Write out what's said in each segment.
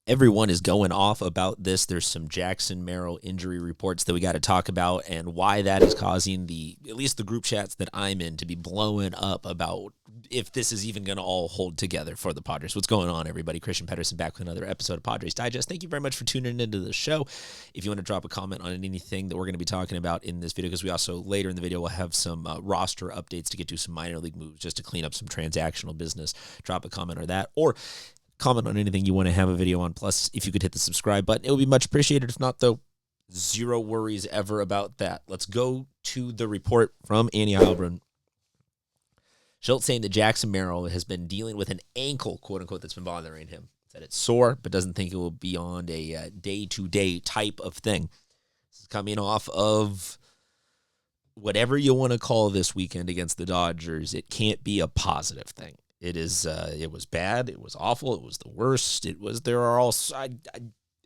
everyone is going off about this. There's some Jackson Merrill injury reports that we got to talk about, and why that is causing at least the group chats that I'm in, to be blowing up about if this is even going to all hold together for the Padres. What's going on, everybody? Christian Pedersen back with another episode of Padres Digest. Thank you very much for tuning into the show. If you want to drop a comment on anything that we're going to be talking about in this video, because we also later in the video will have some roster updates to get to, some minor league moves just to clean up some transactional business, drop a comment or that, or comment on anything you want to have a video on. Plus, if you could hit the subscribe button, it would be much appreciated. If not, though, zero worries ever about that. Let's go to the report from Andy Heilbrunn. Shildt saying that Jackson Merrill has been dealing with an ankle, quote-unquote, that's been bothering him. That it's sore, but doesn't think it will be beyond a day-to-day type of thing. This is coming off of whatever you want to call this weekend against the Dodgers. It can't be a positive thing. It is. It was bad. It was awful. It was the worst. It was. There are all.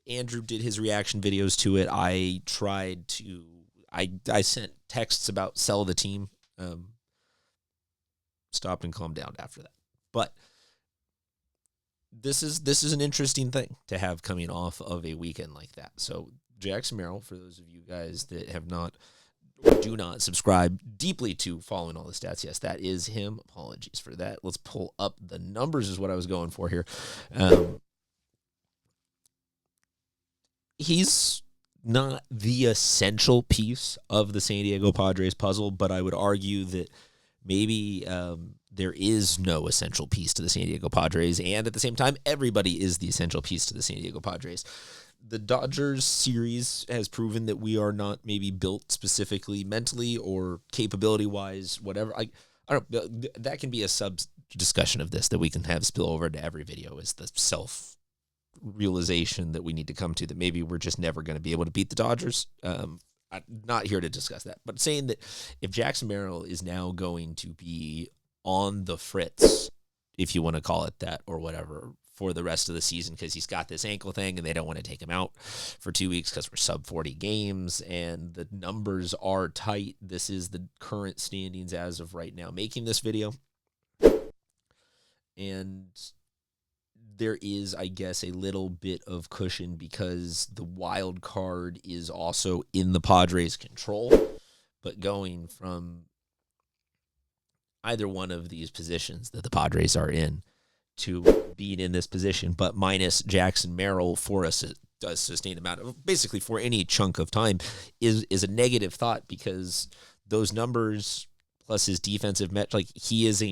Andrew did his reaction videos to it. I tried to. I sent texts about sell the team. Stopped and calmed down after that. But this is an interesting thing to have coming off of a weekend like that. So Jackson Merrill, for those of you guys that have not, do not subscribe deeply to following all the stats. Yes, that is him. Apologies for that. Let's pull up the numbers is what I was going for here. He's not the essential piece of the San Diego Padres puzzle, but I would argue that maybe there is no essential piece to the San Diego Padres, and at the same time, everybody is the essential piece to the San Diego Padres. The Dodgers series has proven that we are not maybe built specifically mentally or capability-wise, whatever. I don't know. That can be a sub-discussion of this that we can have spill over to every video, is the self-realization that we need to come to, that maybe we're just never going to be able to beat the Dodgers. I'm not here to discuss that, but saying that if Jackson Merrill is now going to be on the fritz, if you want to call it that, or whatever, for the rest of the season, because he's got this ankle thing and they don't want to take him out for 2 weeks because we're sub 40 games and the numbers are tight. This is the current standings as of right now, making this video. And there is, I guess, a little bit of cushion because the wild card is also in the Padres' control. But going from either one of these positions that the Padres are in to being in this position, but minus Jackson Merrill for a sustained amount of, basically for any chunk of time, is a negative thought, because those numbers plus his defensive he is a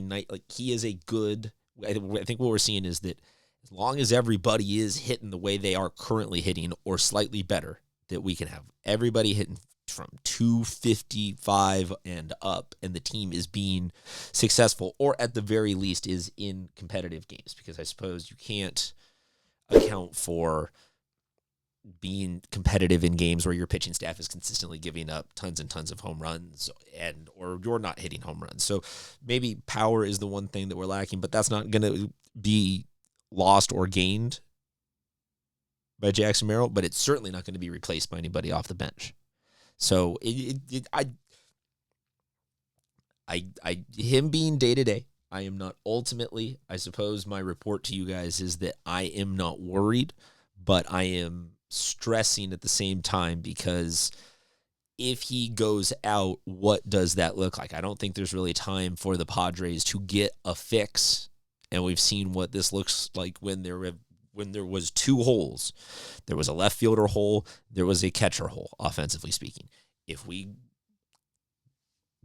good. I think what we're seeing is that as long as everybody is hitting the way they are currently hitting or slightly better, that we can have everybody hitting from 255 and up, and the team is being successful, or at the very least is in competitive games, because I suppose you can't account for being competitive in games where your pitching staff is consistently giving up tons and tons of home runs, or you're not hitting home runs. So maybe power is the one thing that we're lacking, but that's not going to be lost or gained by Jackson Merrill, but it's certainly not going to be replaced by anybody off the bench. So him being day-to-day, I am not ultimately, I suppose my report to you guys is that I am not worried, but I am stressing at the same time, because if he goes out, what does that look like? I don't think there's really time for the Padres to get a fix, and we've seen what this looks like when there was two holes. There was a left fielder hole, there was a catcher hole, offensively speaking. If we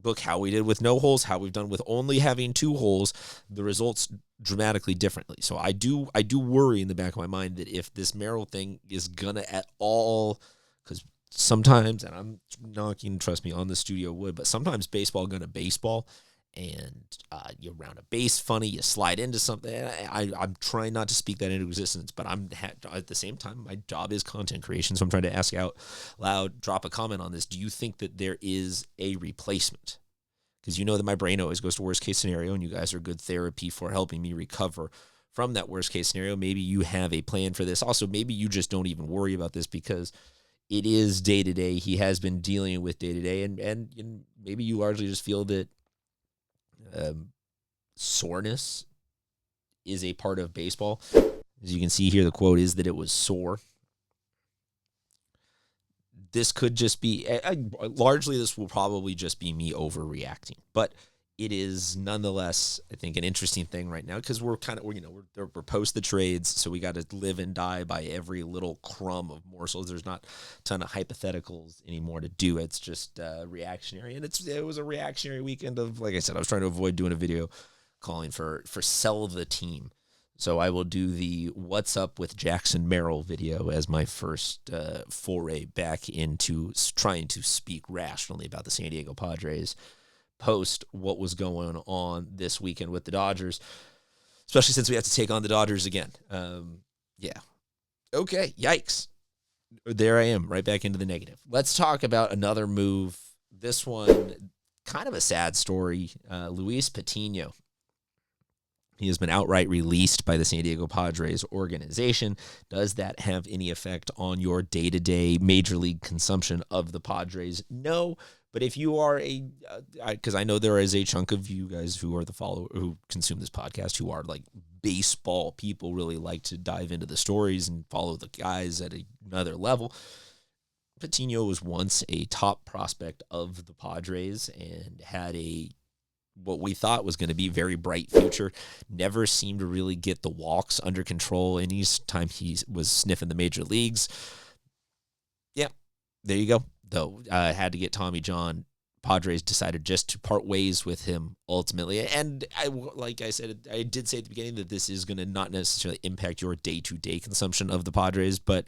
look how we did with no holes, how we've done with only having two holes, the results dramatically differently. So I do worry in the back of my mind that if this Merrill thing is gonna at all, because sometimes, and I'm knocking, trust me, on the studio wood, but sometimes baseball gonna baseball, and you round a base funny, you slide into something. I'm trying not to speak that into existence, but at the same time, my job is content creation, so I'm trying to ask out loud, drop a comment on this. Do you think that there is a replacement? Because you know that my brain always goes to worst case scenario, and you guys are good therapy for helping me recover from that worst case scenario. Maybe you have a plan for this. Also, maybe you just don't even worry about this because it is day to day. He has been dealing with day to day, and maybe you largely just feel that soreness is a part of baseball. As you can see here, the quote is that it was sore. This could just be, largely this will probably just be me overreacting, but it is nonetheless, I think, an interesting thing right now because we're post the trades, so we got to live and die by every little crumb of morsels. There's not a ton of hypotheticals anymore to do. It's just reactionary, and it was a reactionary weekend of, like I said, I was trying to avoid doing a video calling for sell the team. So I will do the What's Up with Jackson Merrill video as my first foray back into trying to speak rationally about the San Diego Padres post what was going on this weekend with the Dodgers, especially since we have to take on the Dodgers again. Yeah. Okay, yikes. There I am, right back into the negative. Let's talk about another move. This one, kind of a sad story. Luis Patino. He has been outright released by the San Diego Padres organization. Does that have any effect on your day-to-day major league consumption of the Padres? No, but if you are because I know there is a chunk of you guys who are who consume this podcast, who are like baseball people, really like to dive into the stories and follow the guys at another level. Patino was once a top prospect of the Padres and had what we thought was going to be very bright future. Never seemed to really get the walks under control any time he was sniffing the major leagues. Yeah, there you go. Though had to get Tommy John. Padres decided just to part ways with him ultimately. And like I said, I did say at the beginning that this is going to not necessarily impact your day-to-day consumption of the Padres, but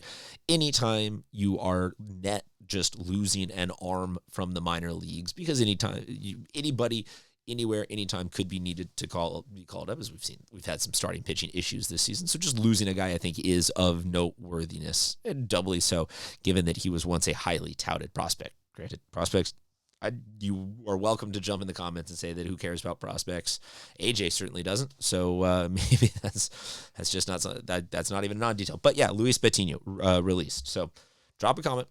anytime you are net just losing an arm from the minor leagues, because anybody anywhere, anytime could be needed to be called up, as we've had some starting pitching issues this season. So just losing a guy, I think, is of noteworthiness, and doubly so, given that he was once a highly touted prospect. Granted, prospects, you are welcome to jump in the comments and say that who cares about prospects. AJ certainly doesn't. So maybe that's just not that's not even non-detail. But yeah, Luis Patino released. So drop a comment.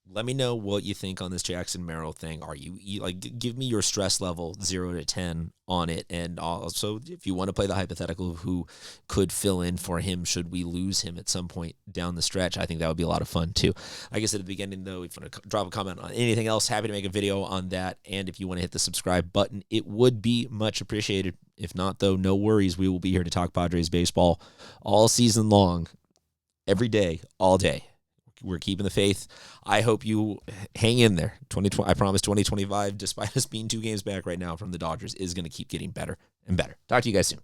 Let me know what you think on this Jackson Merrill thing. Are you give me your stress level 0 to 10 on it, and also if you want to play the hypothetical of who could fill in for him should we lose him at some point down the stretch, I think that would be a lot of fun too. Like I said at the beginning, though, if you want to drop a comment on anything else, happy to make a video on that. And if you want to hit the subscribe button, it would be much appreciated. If not, though, no worries. We will be here to talk Padres baseball all season long, every day, all day. We're keeping the faith. I hope you hang in there. 2020, I promise 2025, despite us being 2 games back right now from the Dodgers, is going to keep getting better and better. Talk to you guys soon.